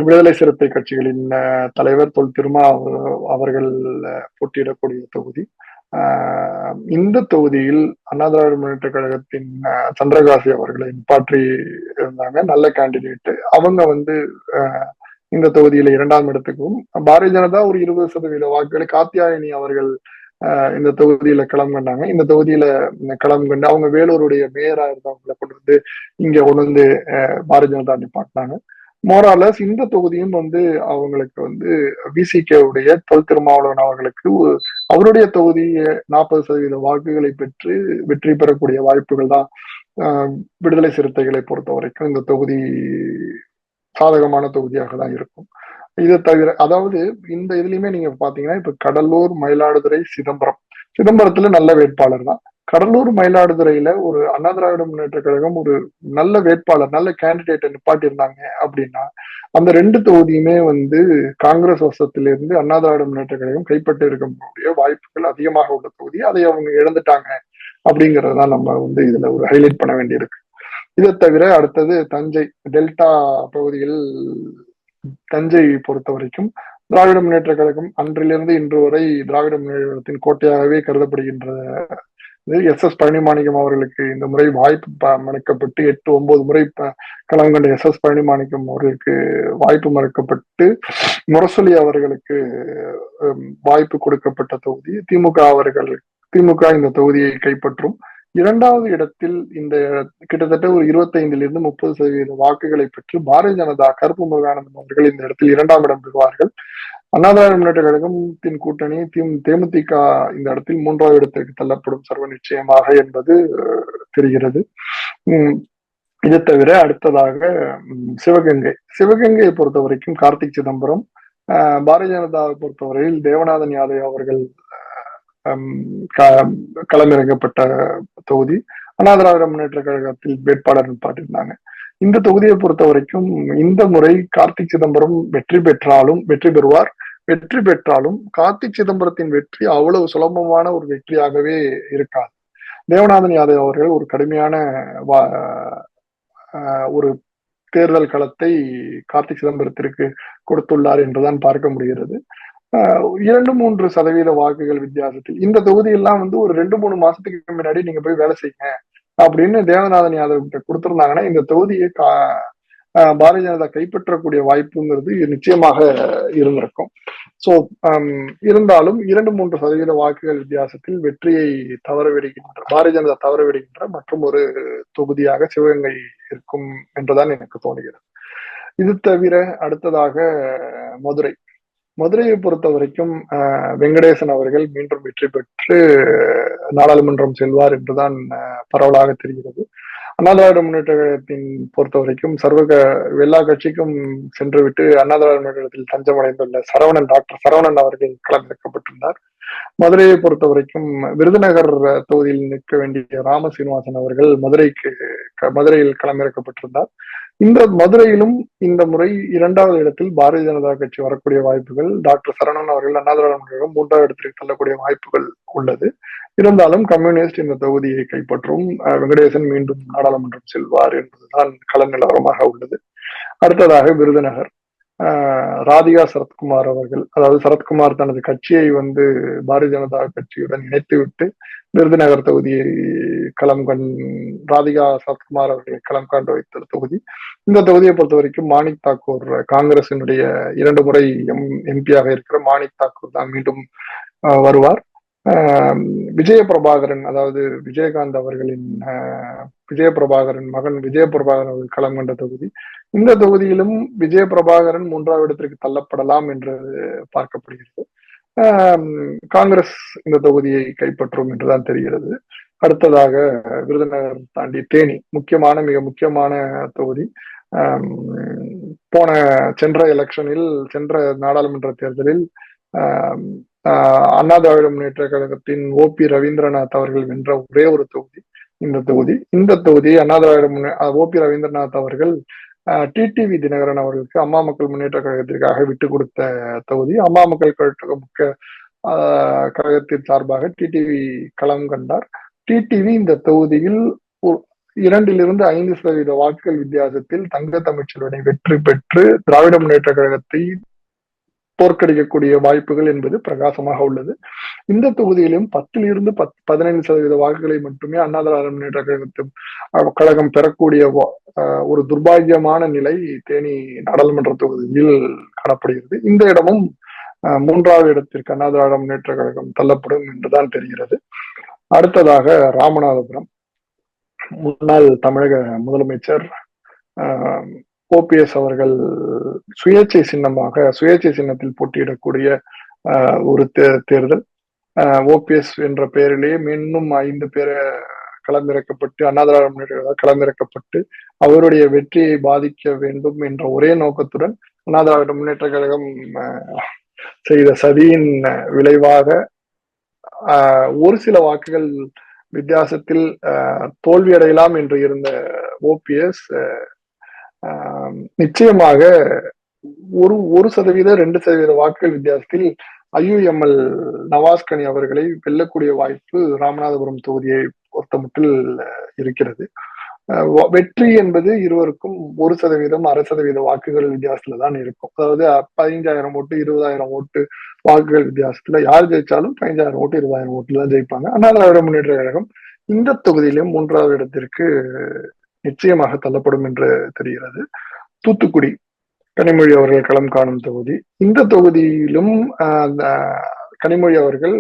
விடுதலை சிறுத்தை கட்சிகளின் தலைவர் தொல் திருமா அவர்கள் போட்டியிடக்கூடிய தொகுதி. இந்த தொகுதியில் அண்ணா திராவிட முன்னேற்ற கழகத்தின் சந்திரகாசி அவர்களை நிப்பாற்றி இருந்தாங்க, நல்ல கேண்டிடேட். அவங்க இந்த தொகுதியில 2ஆம் இடத்துக்கும், பாரதிய ஜனதா ஒரு 20% வாக்குகளை, காத்தியாயனி அவர்கள் இந்த தொகுதியில களம் கண்டாங்க. இந்த தொகுதியில களம் கண்டு அவங்க வேலூருடைய மேயரா இருந்தவங்களை கொண்டு இங்க கொண்டு பாரதிய ஜனதா நிப்பாட்டினாங்க. மோராலஸ் இந்த தொகுதியும் அவங்களுக்கு விசிகே உடைய தொல் திருமாவளவன் அவர்களுக்கு அவருடைய தொகுதியை 40% வாக்குகளை பெற்று வெற்றி பெறக்கூடிய வாய்ப்புகள் தான் விடுதலை சிறுத்தைகளை பொறுத்த வரைக்கும் இந்த தொகுதி சாதகமான தொகுதியாக தான் இருக்கும். இதை தவிர அதாவது இந்த இதுலயுமே நீங்க பாத்தீங்கன்னா இப்ப கடலூர், மயிலாடுதுறை, சிதம்பரத்துல நல்ல வேட்பாளர் தான். கடலூர், மயிலாடுதுறையில ஒரு அண்ணா திராவிட முன்னேற்ற கழகம் ஒரு நல்ல வேட்பாளர், நல்ல கேண்டிடேட்டை நிப்பாட்டி இருந்தாங்க அப்படின்னா அந்த 2 தொகுதியுமே காங்கிரஸ் வசத்திலிருந்து அண்ணா திராவிட முன்னேற்ற கழகம் கைப்பற்றி இருக்கக்கூடிய வாய்ப்புகள் அதிகமாக உள்ள தொகுதி. அதை அவங்க இழந்துட்டாங்க அப்படிங்கறதுதான் நம்ம இதுல ஒரு ஹைலைட் பண்ண வேண்டியிருக்கு. இதை தவிர அடுத்தது தஞ்சை டெல்டா பகுதியில் தஞ்சை பொறுத்த வரைக்கும் திராவிட முன்னேற்ற கழகம் அன்றிலிருந்து இன்று வரை திராவிட முன்னேற்றத்தின் கோட்டையாகவே கருதப்படுகின்ற எஸ் பழனிமாணிக்கம் அவர்களுக்கு இந்த முறை வாய்ப்பு மறுக்கப்பட்டு 8-9 முறை களம் கண்ட எஸ் பழனிமாணிக்கம் அவர்களுக்கு வாய்ப்பு மறுக்கப்பட்டு முரசொலி அவர்களுக்கு வாய்ப்பு கொடுக்கப்பட்ட தொகுதி. திமுக இந்த தொகுதியை கைப்பற்றும். 2வது இடத்தில் இந்த கிட்டத்தட்ட ஒரு 25-30% வாக்குகளை பெற்று பாரதிய ஜனதா கருப்பு முருகானந்தம் அவர்கள் இந்த இடத்தில் 2ஆம் இடம் பெறுவார்கள். அண்ணா திராவிட முன்னேற்ற கழகத்தின் கூட்டணி தேமுதிக இந்த இடத்தில் 3வது இடத்திற்கு தள்ளப்படும் சர்வ நிச்சயமாக என்பது தெரிகிறது. இதை தவிர அடுத்ததாக சிவகங்கையை பொறுத்த வரைக்கும் கார்த்திக் சிதம்பரம், பாரதிய ஜனதாவை பொறுத்தவரையில் தேவநாதன் யாதவ் அவர்கள் களமிறக்கப்பட்ட தொகுதி. அண்ணா திராவிட முன்னேற்ற கழகத்தில் வேட்பாளர் நிப்பாட்டிருந்தாங்க. இந்த தொகுதியை பொறுத்த வரைக்கும் இந்த முறை கார்த்திக் சிதம்பரம் வெற்றி பெற்றாலும் கார்த்திக் சிதம்பரத்தின் வெற்றி அவ்வளவு சுலபமான ஒரு வெற்றியாகவே இருக்காது. தேவநாதன் யாதவ் அவர்கள் ஒரு கடுமையான ஒரு தேர்தல் களத்தை கார்த்தி சிதம்பரத்திற்கு கொடுத்துள்ளார் என்றுதான் பார்க்க முடிகிறது. 2-3% வாக்குகள் வித்தியாசத்தில் இந்த தொகுதியெல்லாம் ஒரு 2-3 மாசத்துக்கு முன்னாடி நீங்க போய் வேலை செய்யுங்க அப்படின்னு தேவநாதன் யாதவ் கிட்ட கொடுத்திருந்தாங்கன்னா இந்த தொகுதியை பாரதிய ஜனதா கைப்பற்றக்கூடிய வாய்ப்புங்கிறது நிச்சயமாக இருந்திருக்கும். சோ இருந்தாலும் 2-3% வாக்குகள் வித்தியாசத்தில் வெற்றியை தவறவிடுகின்ற பாரதிய ஜனதா தவறவிடுகின்ற மற்றும் ஒரு தொகுதியாக சிவகங்கை இருக்கும் என்றுதான் எனக்கு தோணுகிறது. இது தவிர அடுத்ததாக மதுரை. மதுரையை பொறுத்த வரைக்கும் வெங்கடேசன் அவர்கள் மீண்டும் வெற்றி பெற்று நாடாளுமன்றம் செல்வார் என்றுதான் பரவலாக தெரிகிறது. அண்ணா திராவிட முன்னேற்ற கழகத்தின் பொறுத்த வரைக்கும் எல்லா கட்சிக்கும் சென்றுவிட்டு அண்ணா திராவிட முன்னேற்றத்தில் தஞ்சமடைந்துள்ள டாக்டர் சரவணன் அவர்கள் களமிறக்கப்பட்டுள்ளார். மதுரையை பொறுத்த வரைக்கும் விருதுநகர் தொகுதியில் நிற்க வேண்டிய ராம சீனிவாசன் அவர்கள் மதுரையில் களமிறக்கப்பட்டிருந்தார். இந்த மதுரையிலும் இந்த முறை 2வது இடத்தில் பாரதிய ஜனதா கட்சி வரக்கூடிய வாய்ப்புகள், டாக்டர் சரவணன் அவர்கள் அண்ணா திராவிட முன்னேற்ற 3வது இடத்திற்கு தள்ளக்கூடிய வாய்ப்புகள் உள்ளது. இருந்தாலும் கம்யூனிஸ்ட் இந்த தொகுதியை கைப்பற்றும், வெங்கடேசன் மீண்டும் நாடாளுமன்றம் செல்வார் என்பதுதான் கள நிலவரமாக உள்ளது. அடுத்ததாக விருதுநகர். ராதிகா சரத்குமார் அவர்கள், அதாவது சரத்குமார் தனது கட்சியை பாரதிய ஜனதா கட்சியுடன் இணைத்துவிட்டு விருதுநகர் தொகுதியை ராதிகா சரத்குமார் அவர்களை களம் காண்டு வைத்த தொகுதி. இந்த தொகுதியை பொறுத்த வரைக்கும் மாணிக் தாக்கூர், காங்கிரசினுடைய 2 முறை எம்பியாக இருக்கிற மாணிக் தாக்கூர் தான் மீண்டும் வருவார். விஜயபிரபாகரன், அதாவது விஜயகாந்த் அவர்களின் மகன் விஜயபிரபாகரன் அவர்கள் களம் கண்ட தொகுதி. இந்த தொகுதியிலும் விஜயபிரபாகரன் 3வது இடத்திற்கு தள்ளப்படலாம் என்று பார்க்கப்படுகிறது. காங்கிரஸ் இந்த தொகுதியை கைப்பற்றும் என்றுதான் தெரிகிறது. அடுத்ததாக விருதுநகர் தாண்டி தேனி, மிக முக்கியமான தொகுதி. சென்ற நாடாளுமன்ற தேர்தலில் அண்ணா திராவிட முன்னேற்ற கழகத்தின் OP ரவீந்திரநாத் அவர்கள் வென்ற ஒரே ஒரு தொகுதி இந்த தொகுதி. அண்ணா திராவிட OP ரவீந்திரநாத் அவர்கள் டிடிவி தினகரன் அவர்களுக்கு அம்மா மக்கள் முன்னேற்ற கழகத்திற்காக விட்டு கொடுத்த தொகுதி. அம்மா மக்கள் கழகத்தின் சார்பாக டிடிவி களம் கண்டார். டிடிவி இந்த தொகுதியில் 2-5% வாக்குகள் வித்தியாசத்தில் தங்க தமிழ்ச்செல்வனை வெற்றி பெற்று திராவிட முன்னேற்ற கழகத்தை தோற்கடிக்கக்கூடிய வாய்ப்புகள் என்பது பிரகாசமாக உள்ளது. இந்த தொகுதியிலும் 10-15% வாக்குகளை மட்டுமே அண்ணா திராவிட முன்னேற்ற கழகம் பெறக்கூடிய ஒரு துர்பாகியமான நிலை தேனி நாடாளுமன்ற தொகுதியில் காணப்படுகிறது. இந்த இடமும் 3வது இடத்திற்கு அண்ணா திராவிட முன்னேற்ற கழகம் தள்ளப்படும் என்றுதான் தெரிகிறது. அடுத்ததாக ராமநாதபுரம். முன்னாள் தமிழக முதலமைச்சர் OPS அவர்கள் சுயேட்சை சின்னத்தில் போட்டியிடக்கூடிய ஒரு தேர்தல். OPS என்ற பெயரிலேயே இன்னும் 5 பேரை களமிறக்கப்பட்டு அண்ணா திராவிட முன்னேற்ற களமிறக்கப்பட்டு அவருடைய வெற்றியை பாதிக்க வேண்டும் என்ற ஒரே நோக்கத்துடன் அண்ணா திராவிட முன்னேற்ற கழகம் செய்த சதியின் விளைவாக ஒரு சில வாக்குகள் வித்தியாசத்தில் தோல்வியடையலாம் என்று இருந்த OPS நிச்சயமாக 1%-2% வாக்குகள் வித்தியாசத்தில் IUML நவாஸ்கனி அவர்களை வெல்லக்கூடிய வாய்ப்பு ராமநாதபுரம் தொகுதியை பொறுத்தமட்டில் இருக்கிறது. வெற்றி என்பது இருவருக்கும் 1%, 1/2% வாக்குகள் வித்தியாசத்துல தான் இருக்கும். அதாவது 15,000 ஓட்டு 20,000 ஓட்டு வாக்குகள் வித்தியாசத்துல யார் ஜெயிச்சாலும் 15,000 ஓட்டு 20,000 ஓட்டுல தான் ஜெயிப்பாங்க. அண்ணா திராவிட முன்னேற்ற கழகம் இந்த தொகுதியிலும் 3வது இடத்திற்கு நிச்சயமாக தள்ளப்படும் என்று தெரிகிறது. தூத்துக்குடி, கனிமொழி அவர்கள் களம் காணும் தொகுதி. இந்த தொகுதியிலும் கனிமொழி அவர்கள்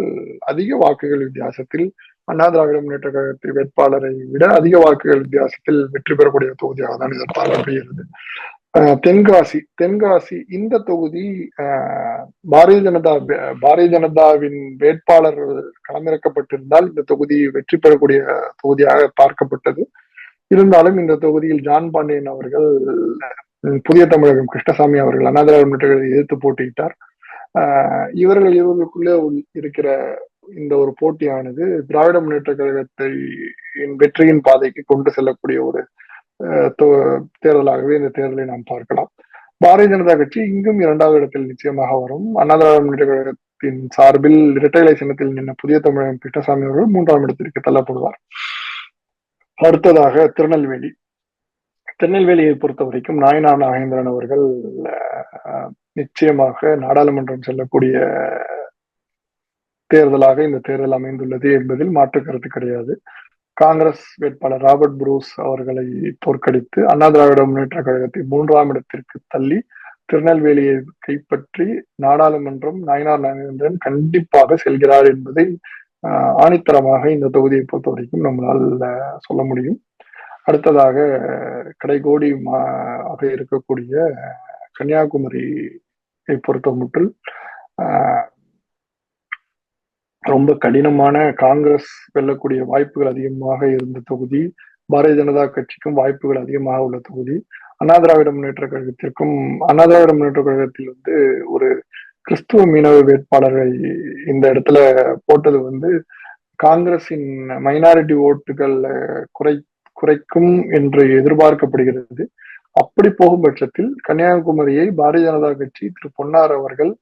அதிக வாக்குகள் வித்தியாசத்தில் அண்ணா திராவிட முன்னேற்ற கழகத்தின் வேட்பாளரை விட அதிக வாக்குகள் வித்தியாசத்தில் வெற்றி பெறக்கூடிய தொகுதியாக தான் எதிர்பார்க்கப்படுகிறது. தென்காசி இந்த தொகுதி பாரதிய ஜனதாவின் வேட்பாளர் களமிறக்கப்பட்டிருந்தால் இந்த தொகுதி வெற்றி பெறக்கூடிய தொகுதியாக பார்க்கப்பட்டது. இருந்தாலும் இந்த தொகுதியில் ஜான் பாண்டியன் அவர்கள் புதிய தமிழகம் கிருஷ்ணசாமி அவர்கள் அண்ணா திராவிட முன்னேற்ற கழகத்தை எதிர்த்து போட்டியிட்டார். இவர்களுக்குள்ளே இருக்கிற இந்த ஒரு போட்டியானது திராவிட முன்னேற்ற கழகத்தை வெற்றியின் பாதைக்கு கொண்டு செல்லக்கூடிய ஒரு தேர்தலாகவே இந்த தேர்தலை நாம் பார்க்கலாம். பாரதிய ஜனதா கட்சி இங்கும் 2வது இடத்தில் நிச்சயமாக வரும். அண்ணா திராவிட முன்னேற்ற கழகத்தின் சார்பில் இரட்டை இலை சின்னத்தில் நின்ற புதிய தமிழகம் கிருஷ்ணசாமி அவர்கள் 3ஆம் இடத்திற்கு தள்ளப்படுவார். அடுத்ததாக திருநெல்வேலி. திருநெல்வேலியை பொறுத்த வரைக்கும் நாயனார் நாகேந்திரன் அவர்கள் நிச்சயமாக நாடாளுமன்றம் செல்லக்கூடிய தேர்தலாக இந்த தேர்தல் அமைந்துள்ளது என்பதில் மாற்று கருத்து கிடையாது. காங்கிரஸ் வேட்பாளர் ராபர்ட் புரூஸ் அவர்களை தோற்கடித்து அண்ணா திராவிட முன்னேற்ற கழகத்தை 3ஆம் இடத்திற்கு தள்ளி திருநெல்வேலியை கைப்பற்றி நாடாளுமன்றம் நாயனார் நாகேந்திரன் கண்டிப்பாக செல்கிறார் என்பதை ஆணித்தரமாக இந்த தொகுதியை பொறுத்த வரைக்கும் நம்மளால் சொல்ல முடியும். அடுத்ததாக கடைகோடி ஆக இருக்கக்கூடிய கன்னியாகுமரியை பொறுத்த முற்றில் ரொம்ப கடினமான காங்கிரஸ் வெல்லக்கூடிய வாய்ப்புகள் அதிகமாக இருந்த தொகுதி. பாரதிய ஜனதா கட்சிக்கும் வாய்ப்புகள் அதிகமாக உள்ள தொகுதி. அண்ணா திராவிட முன்னேற்ற கழகத்திற்கும் அண்ணா திராவிட முன்னேற்ற கழகத்தில் ஒரு கிறிஸ்துவ மீனவ வேட்பாளரை இந்த இடத்துல போட்டது காங்கிரசின் மைனாரிட்டி ஓட்டுகள் குறைக்கும் என்று எதிர்பார்க்கப்படுகிறது. அப்படி போகும் பட்சத்தில் கன்னியாகுமரியை பாரதிய ஜனதா கட்சி திரு பொன்னார் அவர்கள்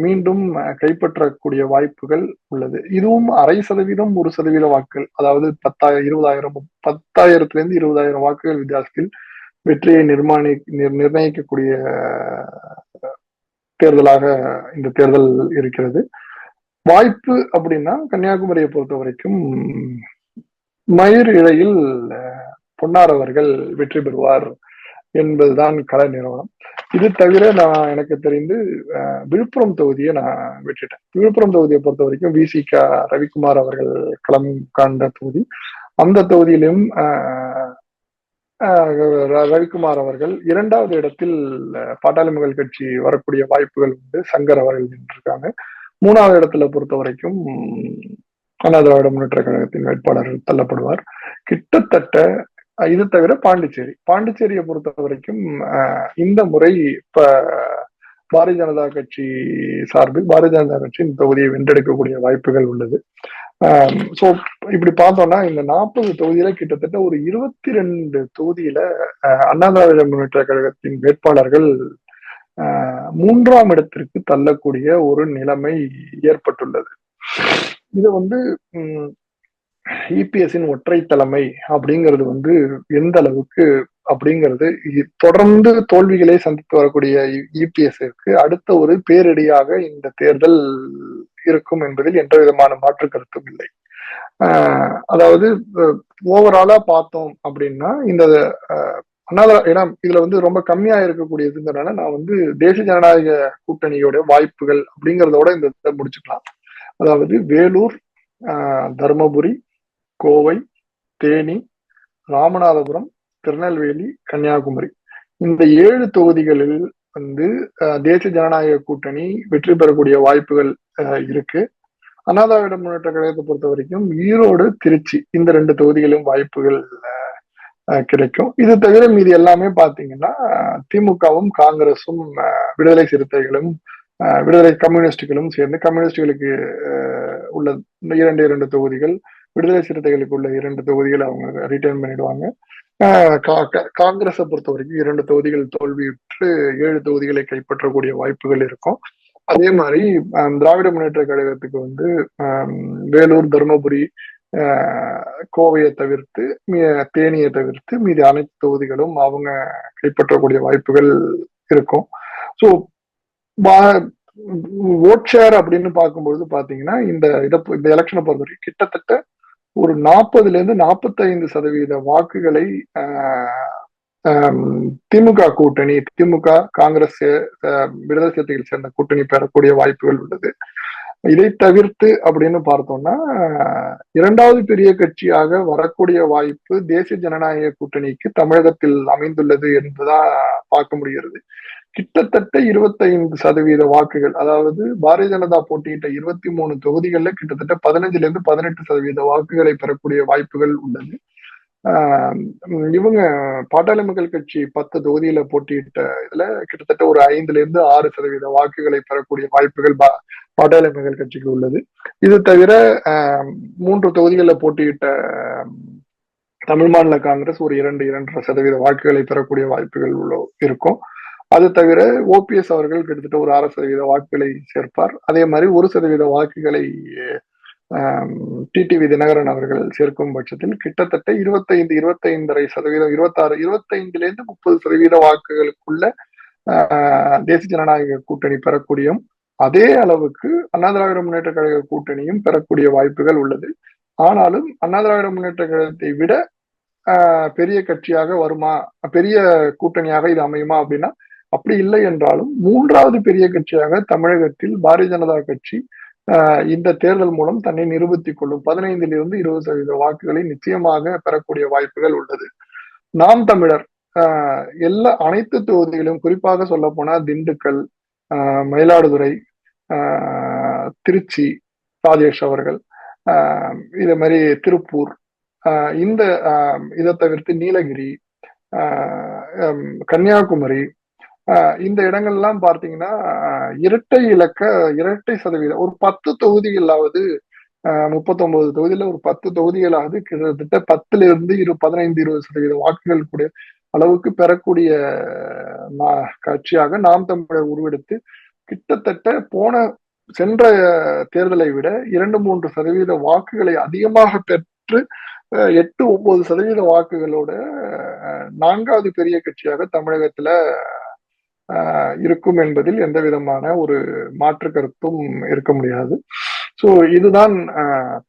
மீண்டும் கைப்பற்றக்கூடிய வாய்ப்புகள் உள்ளது. இதுவும் 0.5% 1% வாக்குகள், அதாவது 10,000 இருந்து 20,000 வாக்குகள் வித்தியாசத்தில் வெற்றியை நிர்ணயிக்கக்கூடிய தேர்தலாக இந்த தேர்தல் இருக்கிறது. வாய்ப்பு அப்படின்னா கன்னியாகுமரியை பொறுத்த வரைக்கும் மயிர் இழையில் பொன்னார் அவர்கள் வெற்றி பெறுவார் என்பதுதான் கள நிறுவனம். இது தவிர நான் எனக்கு தெரிந்து விழுப்புரம் தொகுதியை நான் விட்டுட்டேன். விழுப்புரம் தொகுதியை பொறுத்த வரைக்கும் விசிக ரவிக்குமார் அவர்கள் களம் காண்ட தொகுதி. அந்த தொகுதியிலும் ரவிக்குமார் அவர்கள் 2வது இடத்தில் பாட்டாளி மக்கள் கட்சி வரக்கூடிய வாய்ப்புகள் உண்டு. சங்கர் அவர்கள் நின்றிருக்காங்க. 3வது இடத்துல பொறுத்த வரைக்கும் அண்ணா திராவிட முன்னேற்ற கழகத்தின் வேட்பாளர் தள்ளப்படுவார். கிட்டத்தட்ட இது தவிர பாண்டிச்சேரியை பொறுத்த வரைக்கும் இந்த முறை இப்ப பாரதிய ஜனதா கட்சி சார்பில் பாரதிய ஜனதா கட்சி இந்த தொகுதியை வென்றெடுக்கக்கூடிய வாய்ப்புகள் உள்ளது. சோ இப்படி பார்த்தோம்னா இந்த 40 தொகுதியில கிட்டத்தட்ட ஒரு 22 தொகுதியில அண்ணா திராவிட முன்னேற்ற கழகத்தின் வேட்பாளர்கள் 3ஆம் இடத்திற்கு தள்ளக்கூடிய ஒரு நிலைமை ஏற்பட்டுள்ளது. இது இபிஎஸ்ஸின் ஒற்றை தலைமை அப்படிங்கிறது எந்த அளவுக்கு அப்படிங்கிறது தொடர்ந்து தோல்விகளை சந்தித்து வரக்கூடிய இபிஎஸ்ஸிற்கு அடுத்த ஒரு பேரிடியாக இந்த தேர்தல் இருக்கும் என்பதில் எந்த விதமான மாற்று கருத்தும் இல்லை. அதாவது ஓவராலா பார்த்தோம் அப்படின்னா இந்த ஏன்னா இதுல ரொம்ப கம்மியா இருக்கக்கூடியதுங்கிறனால நான் தேசிய ஜனநாயக கூட்டணியோட வாய்ப்புகள் அப்படிங்கிறதோட இந்த இதை முடிச்சுக்கலாம். அதாவது வேலூர், தர்மபுரி, கோவை, தேனி, ராமநாதபுரம், திருநெல்வேலி, கன்னியாகுமரி இந்த 7 தொகுதிகளில் தேசிய ஜனநாயக கூட்டணி வெற்றி பெறக்கூடிய வாய்ப்புகள் இருக்கு. அண்ணா திராவிட முன்னேற்ற கழகத்தை பொறுத்த வரைக்கும் ஈரோடு, திருச்சி இந்த 2 தொகுதிகளும் வாய்ப்புகள் கிடைக்கும். இது தவிர மீது எல்லாமே பாத்தீங்கன்னா திமுகவும் காங்கிரசும் விடுதலை சிறுத்தைகளும் விடுதலை கம்யூனிஸ்டுகளும் சேர்ந்து கம்யூனிஸ்டுகளுக்கு உள்ள 2 தொகுதிகள், விடுதலை சிறுத்தைகளுக்கு உள்ள 2 தொகுதிகள் அவங்க ரிட்டர்ன் பண்ணிடுவாங்க. காங்கிரஸை பொறுத்த வரைக்கும் 2 தொகுதிகள் தோல்வியுற்று 7 தொகுதிகளை கைப்பற்றக்கூடிய வாய்ப்புகள் இருக்கும். அதே மாதிரி திராவிட முன்னேற்ற கழகத்துக்கு வேலூர், தருமபுரி, கோவையை தவிர்த்து தேனியை தவிர்த்து மீதி அனைத்து தொகுதிகளும் அவங்க கைப்பற்றக்கூடிய வாய்ப்புகள் இருக்கும். ஸோ ஓட் ஷேர் அப்படின்னு பார்க்கும்பொழுது பாத்தீங்கன்னா இந்த எலெக்ஷனை பொறுத்தவரைக்கும் கிட்டத்தட்ட ஒரு 40% வாக்குகளை திமுக கூட்டணி, திமுக, காங்கிரஸ், விடுதலை சிறுத்தைகள் சேர்ந்த கூட்டணி பெறக்கூடிய வாய்ப்புகள் உள்ளது. இதை தவிர்த்து அப்படின்னு பார்த்தோம்னா 2வது பெரிய கட்சியாக வரக்கூடிய வாய்ப்பு தேசிய ஜனநாயக கூட்டணிக்கு தமிழகத்தில் அமைந்துள்ளது என்றுதான் பார்க்க முடிகிறது. கிட்டத்தட்ட 25% வாக்குகள், அதாவது பாரதிய ஜனதா போட்டியிட்ட 23 தொகுதிகள்ல கிட்டத்தட்ட 15% வாக்குகளை பெறக்கூடிய வாய்ப்புகள் உள்ளது. இவங்க பாட்டாளி மக்கள் கட்சி 10 தொகுதியில போட்டியிட்ட இதுல கிட்டத்தட்ட ஒரு 5-6% வாக்குகளை பெறக்கூடிய வாய்ப்புகள் பாட்டாளி மக்கள் கட்சிக்கு உள்ளது. இது தவிர 3 தொகுதிகளில் போட்டியிட்ட தமிழ் மாநில காங்கிரஸ் ஒரு 2-2.5% வாக்குகளை பெறக்கூடிய வாய்ப்புகள் இருக்கும். அது தவிர ஓபிஎஸ் அவர்கள் கிட்டத்தட்ட ஒரு 6% வாக்குகளை சேர்ப்பார். அதே மாதிரி 1% வாக்குகளை டிடிவி தினகரன் அவர்கள் சேர்க்கும் பட்சத்தில் கிட்டத்தட்ட 25-25.5%, 25-30% 30% வாக்குகளுக்குள்ள தேசிய ஜனநாயக கூட்டணி பெறக்கூடிய அதே அளவுக்கு அண்ணா திராவிட முன்னேற்ற கழக கூட்டணியும் பெறக்கூடிய வாய்ப்புகள் உள்ளது. ஆனாலும் அண்ணா திராவிட முன்னேற்ற கழகத்தை விட பெரிய கட்சியாக வருமா, பெரிய கூட்டணியாக இது அமையுமா அப்படின்னா அப்படி இல்லை என்றாலும், மூன்றாவது பெரிய கட்சியாக தமிழகத்தில் பாரதிய ஜனதா கட்சி இந்த தேர்தல் மூலம் தன்னை நிரூபித்துக் கொள்ளும். 15-20% வாக்குகளை நிச்சயமாக பெறக்கூடிய வாய்ப்புகள் உள்ளது. நாம் தமிழர் அனைத்து தொகுதிகளிலும், குறிப்பாக சொல்ல போனா திண்டுக்கல், மயிலாடுதுறை, திருச்சி ராஜேஷ் அவர்கள், இதே மாதிரி திருப்பூர், இந்த இதை தவிர்த்து நீலகிரி, கன்னியாகுமரி, இந்த இடங்கள்லாம் பார்த்தீங்கன்னா இரட்டை சதவீதம், ஒரு 10 தொகுதிகளாவது, 39 தொகுதியில ஒரு 10 தொகுதிகளாவது கிட்டத்தட்ட 15-20% வாக்குகள் கூட அளவுக்கு பெறக்கூடிய கட்சியாக நாம் தமிழர் உருவெடுத்து கிட்டத்தட்ட சென்ற தேர்தலை விட 2-3% வாக்குகளை அதிகமாக பெற்று 8-9% வாக்குகளோட 4வது பெரிய கட்சியாக தமிழகத்துல இருக்கும் என்பதில் எந்த விதமான ஒரு மாற்று கருத்தும் இருக்க முடியாது. ஸோ இதுதான்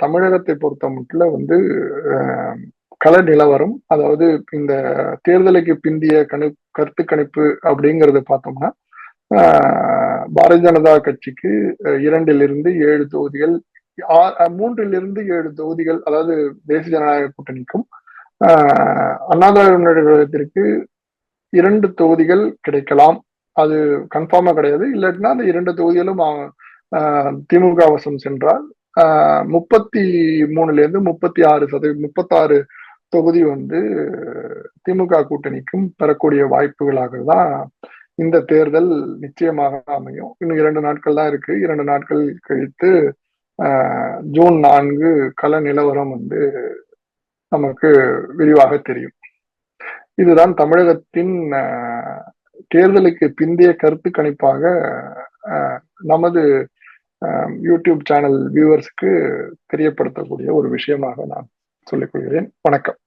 தமிழகத்தை பொறுத்த மட்டும் கள நிலவரம். அதாவது இந்த தேர்தலுக்கு பிந்திய கருத்து கணிப்பு அப்படிங்கறத பார்த்தோம்னா, பாரதிய ஜனதா கட்சிக்கு 2-7 தொகுதிகள், 3-7 தொகுதிகள், அதாவது தேசிய ஜனநாயக கூட்டணிக்கும் அண்ணா திராவிட முன்னேற்ற கழகத்திற்கு 2 தொகுதிகள் கிடைக்கலாம். அது கன்ஃபார்மா கிடையாது. இல்லாட்டினா அந்த 2 தொகுதிகளும் திமுக வசம் சென்றால் 33-36 தொகுதி திமுக கூட்டணிக்கும் பெறக்கூடிய வாய்ப்புகளாக தான் இந்த தேர்தல் நிச்சயமாக அமையும். இன்னும் 2 நாட்கள் தான் இருக்கு. 2 நாட்கள் கழித்து ஜூன் 4 கள நிலவரம் நமக்கு விரிவாக தெரியும். இதுதான் தமிழகத்தின் தேர்தலுக்கு பிந்தைய கருத்து கணிப்பாக நமது யூடியூப் சேனல் வியூவர்ஸ்க்கு தெரியப்படுத்தக்கூடிய ஒரு விஷயமாக நான் சொல்லிக் கொள்கிறேன். வணக்கம்.